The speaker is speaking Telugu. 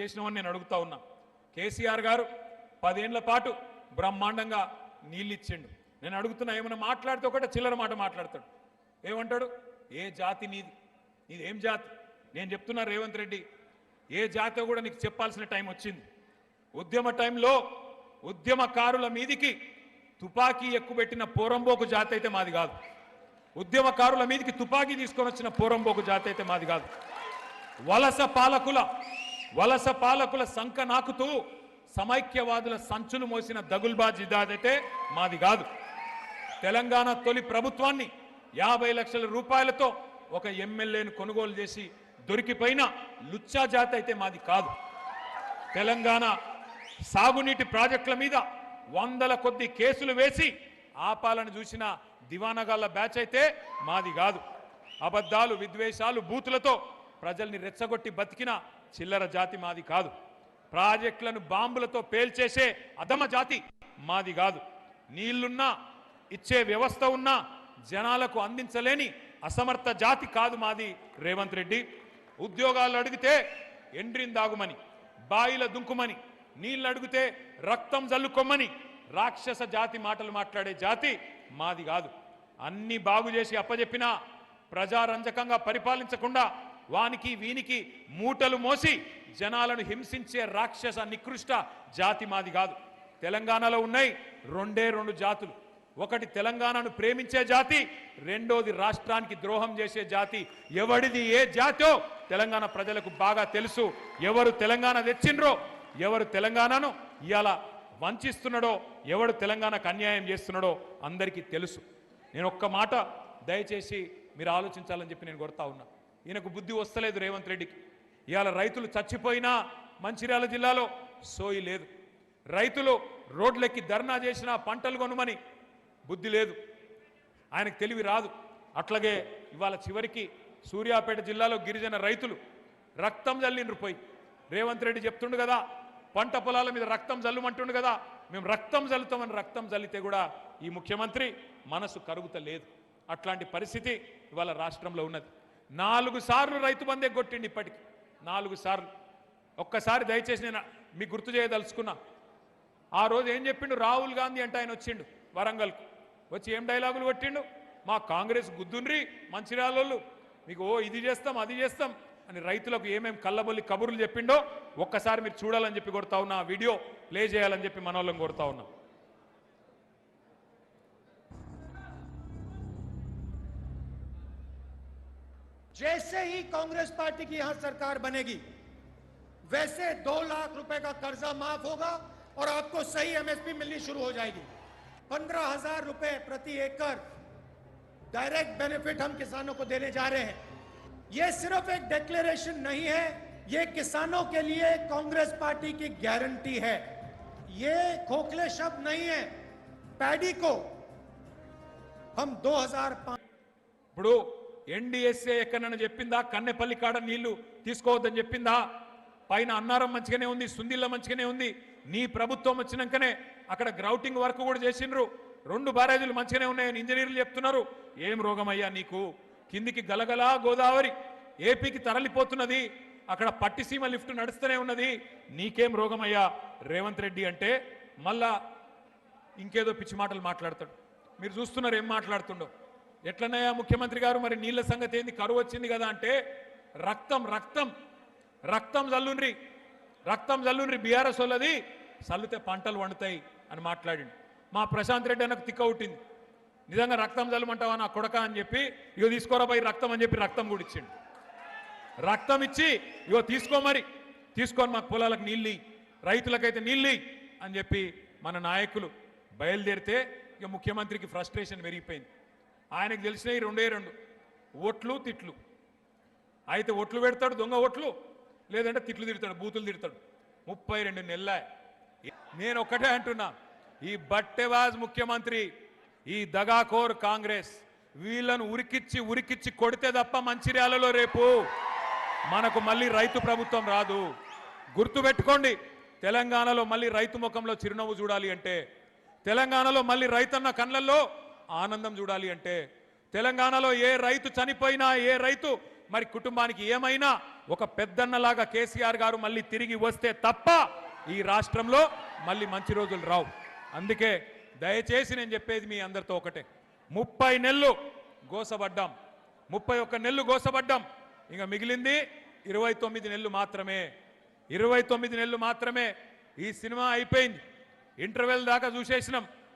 చేసినామని నేను అడుగుతా ఉన్నా. కేసీఆర్ గారు 10 ఏళ్ల పాటు బ్రహ్మాండంగా నీళ్ళు ఇచ్చిండు. నేను అడుగుతున్నా, ఏమైనా మాట్లాడితే ఒకటే చిల్లర మాట మాట్లాడతాడు. ఏమంటాడు? ఏ జాతి నీది, నీది ఏం జాతి? నేను చెప్తున్నా రేవంత్ రెడ్డి, ఏ జాతో కూడా నీకు చెప్పాల్సిన టైం వచ్చింది. ఉద్యమ టైంలో ఉద్యమకారుల మీదికి తుపాకీ ఎక్కుబెట్టిన పోరంబోకు జాతి అయితే మాది కాదు. ఉద్యమకారుల మీదికి తుపాకీ తీసుకొని వచ్చిన పోరంబోకు జాతి అయితే మాది కాదు. వలస పాలకుల సంక నాకుతూ సమైక్యవాదుల సంచులు మోసిన దగుల్బాజ్ ఇదాదైతే మాది కాదు. తెలంగాణ తొలి ప్రభుత్వాన్ని 50 లక్షల రూపాయలతో ఒక ఎమ్మెల్యేను కొనుగోలు చేసి దొరికిపోయిన లుచ్చా జాతి అయితే మాది కాదు. తెలంగాణ సాగునీటి ప్రాజెక్టుల మీద 100ల కొద్ది కేసులు వేసి ఆపాలను చూసిన దివానగాళ్ల బ్యాచ్ అయితే మాది కాదు. అబద్ధాలు, విద్వేషాలు, బూతులతో ప్రజల్ని రెచ్చగొట్టి బతికిన చిల్లర జాతి మాది కాదు. ప్రాజెక్టులను బాంబులతో పేల్చేసే అధమ జాతి మాది కాదు. నీళ్లున్నా ఇచ్చే వ్యవస్థ ఉన్నా జనాలకు అందించలేని అసమర్థ జాతి కాదు మాది రేవంత్ రెడ్డి. ఉద్యోగాలు అడిగితే ఎండ్రిని దాగుమని, బాయిల దుంకుమని, నీళ్ళు అడిగితే రక్తం జల్లుకొమ్మని రాక్షస జాతి మాటలు మాట్లాడే జాతి మాది కాదు. అన్ని బాగు చేసి అప్పజెప్పినా ప్రజారంజకంగా పరిపాలించకుండా వానికి వీనికి మూటలు మోసి జనాలను హింసించే రాక్షస నికృష్ట జాతి మాది కాదు. తెలంగాణలో ఉన్నాయి 2 జాతులు. ఒకటి తెలంగాణను ప్రేమించే జాతి, రెండోది రాష్ట్రానికి ద్రోహం చేసే జాతి. ఎవడిది ఏ జాతో తెలంగాణ ప్రజలకు బాగా తెలుసు. ఎవరు తెలంగాణ తెచ్చిండ్రో, ఎవరు తెలంగాణను ఇవాళ వంచిస్తున్నాడో, ఎవడు తెలంగాణకు అన్యాయం చేస్తున్నాడో అందరికీ తెలుసు. నేను ఒక్క మాట దయచేసి మీరు ఆలోచించాలని చెప్పి నేను కోరుతా ఉన్నా. ఈయనకు బుద్ధి వస్తలేదు రేవంత్ రెడ్డికి. ఇవాళ రైతులు చచ్చిపోయినా మంచిర్యాల జిల్లాలో సోయి లేదు. రైతులు రోడ్లెక్కి ధర్నా చేసినా పంటలు కొనుమని బుద్ధి లేదు. ఆయనకు తెలివి రాదు. అట్లాగే ఇవాళ చివరికి సూర్యాపేట జిల్లాలో గిరిజన రైతులు రక్తం జల్లిండ్రు పోయి. రేవంత్ రెడ్డి చెప్తుండు కదా, పంట పొలాల మీద రక్తం జల్లుమంటుండు కదా, మేము రక్తం జల్లుతామని రక్తం జల్లితే కూడా ఈ ముఖ్యమంత్రి మనసు కరుగుతలేదు. అట్లాంటి పరిస్థితి ఇవాళ రాష్ట్రంలో ఉన్నది. 4 సార్లు రైతు బంధే కొట్టిండి, ఇప్పటికి 4 సార్లు. ఒక్కసారి దయచేసి నేను మీకు గుర్తు చేయదలుచుకున్నా. ఆ రోజు ఏం చెప్పిండు రాహుల్ గాంధీ అంటే, ఆయన వచ్చిండు వరంగల్కు, వచ్చి ఏం డైలాగులు కొట్టిండు, మా కాంగ్రెస్ గుద్దుండ్రి మంచిర్యాలోళ్ళు, మీకు ఇది చేస్తాం అది చేస్తాం అని రైతులకు ఏమేం కళ్ళబొల్లి కబుర్లు చెప్పిండో ఒక్కసారి మీరు చూడాలని చెప్పి కోరుతా ఉన్నా. వీడియో ప్లే చేయాలని చెప్పి మనోళ్ళని కోరుతా ఉన్నా. जैसे ही कांग्रेस पार्टी की यहां सरकार बनेगी वैसे 2 लाख रुपए का कर्जा माफ होगा और आपको सही एमएसपी मिलनी शुरू हो जाएगी। 15,000 रुपए प्रति एकड़ डायरेक्ट बेनिफिट हम किसानों को देने जा रहे हैं। यह सिर्फ एक डिक्लेरेशन नहीं है, यह किसानों के लिए कांग्रेस पार्टी की गारंटी है। यह खोखले शब्द नहीं है। पैडी को हम 2005 ఇప్పుడు ఎన్డీఎస్ఏ ఎక్కడన్నా చెప్పిందా కన్నెపల్లి కాడ నీళ్లు తీసుకోవద్దని చెప్పిందా? పైన అన్నారం మంచిగానే ఉంది, సుందిల్ల మంచిగానే ఉంది. నీ ప్రభుత్వం వచ్చినాకనే అక్కడ గ్రౌటింగ్ వర్క్ కూడా చేసిండ్రు. 2 బ్యారేజీలు మంచిగానే ఉన్నాయని ఇంజనీర్లు చెప్తున్నారు. ఏం రోగమయ్యా నీకు? కిందికి గలగలా గోదావరి ఏపీకి తరలిపోతున్నది, అక్కడ పట్టిసీమ లిఫ్ట్ నడుస్తూనే ఉన్నది. నీకేం రోగమయ్యా రేవంత్ రెడ్డి అంటే మళ్ళా ఇంకేదో పిచ్చి మాటలు మాట్లాడతాడు. మీరు చూస్తున్నారు ఏం మాట్లాడుతుండో. ఎట్లనయ్యా ముఖ్యమంత్రి గారు, మరి నీళ్ల సంగతి ఏంది? కరువు వచ్చింది కదా అంటే రక్తం రక్తం రక్తం జల్లుండ్రి బీఆర్ఎస్ వాళ్ళది, చల్లితే పంటలు వండుతాయి అని మాట్లాడిండు. మా ప్రశాంత్ రెడ్డి అన్నకు తిక్క ఉట్టింది. నిజంగా రక్తం జల్లమంటావా నా కొడక అని చెప్పి, ఇగో తీసుకోరా పోయి రక్తం అని చెప్పి రక్తం కూడా ఇచ్చిండు. రక్తం ఇచ్చి ఇగో తీసుకొని మాకు పొలాలకు నీళ్ళు, రైతులకైతే నీళ్ళు అని చెప్పి మన నాయకులు బయలుదేరితే ఇక ముఖ్యమంత్రికి ఫ్రస్ట్రేషన్ పెరిగిపోయింది. ఆయనకు తెలిసినవి 2 ఓట్లు తిట్లు. అయితే ఓట్లు పెడతాడు, దొంగ ఓట్లు, లేదంటే తిట్లు తిడతాడు, బూతులు తిడతాడు. 32 నెలల. నేను ఒక్కటే అంటున్నా, ఈ బట్టెవాజ్ ముఖ్యమంత్రి, ఈ దగాకోర్ కాంగ్రెస్ వీళ్ళను ఉరికిచ్చి కొడితే తప్ప మంచిర్యాలలో రేపు మనకు మళ్ళీ రైతు ప్రభుత్వం రాదు. గుర్తుపెట్టుకోండి, తెలంగాణలో మళ్ళీ రైతు ముఖంలో చిరునవ్వు చూడాలి అంటే, తెలంగాణలో మళ్ళీ రైతన్న కళ్ళల్లో ఆనందం చూడాలి అంటే, తెలంగాణలో ఏ రైతు చనిపోయినా, ఏ రైతు మరి కుటుంబానికి ఏమైనా ఒక పెద్దన్నలాగా కేసీఆర్ గారు మళ్ళీ తిరిగి వస్తే తప్ప ఈ రాష్ట్రంలో మళ్ళీ మంచి రోజులు రావు. అందుకే దయచేసి నేను చెప్పేది మీ అందరితో ఒకటే, 30 నెలలు గోసపడ్డాం, 31 నెలలు గోసపడ్డాం, ఇంకా మిగిలింది 29 నెలలు మాత్రమే. 29 నెలలు మాత్రమే. ఈ సినిమా అయిపోయింది, ఇంటర్వెల్ దాకా చూసేసినాం.